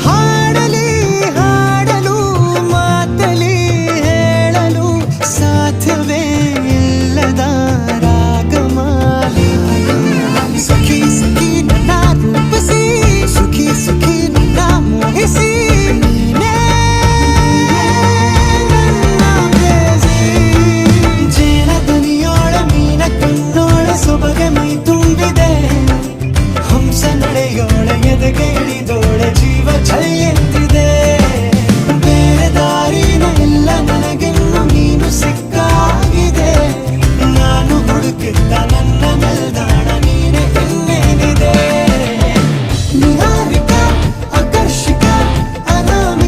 ಹಾಡಲಿ ಹಾಡಲು ಮಾತಲಿ ಹೇಳಲು ಸಾಧ್ಯವೇ ಇಲ್ಲದ ರಾಗಮಾಲಿ ಸಖಿ ಸಖಿ ನನ್ನ ರೂಪಿಸಿ ಸುಖಿ ಸುಖಿ ನನ್ನ ಮೋಹಿಸಿ ನೀನೇ ನನ್ನ ಪ್ರೇಯಸಿ. ಜೇನ ದನಿಯೋಳ ಮೀನ ಕಣ್ಣೋಳ ಸೊಬಗೆ ಮೈ ತುಂಬಿದೆ ಹಂಸ ನಡೆಯೋಳ ಎದೆಗೆ ಇಳಿದೋಳೆ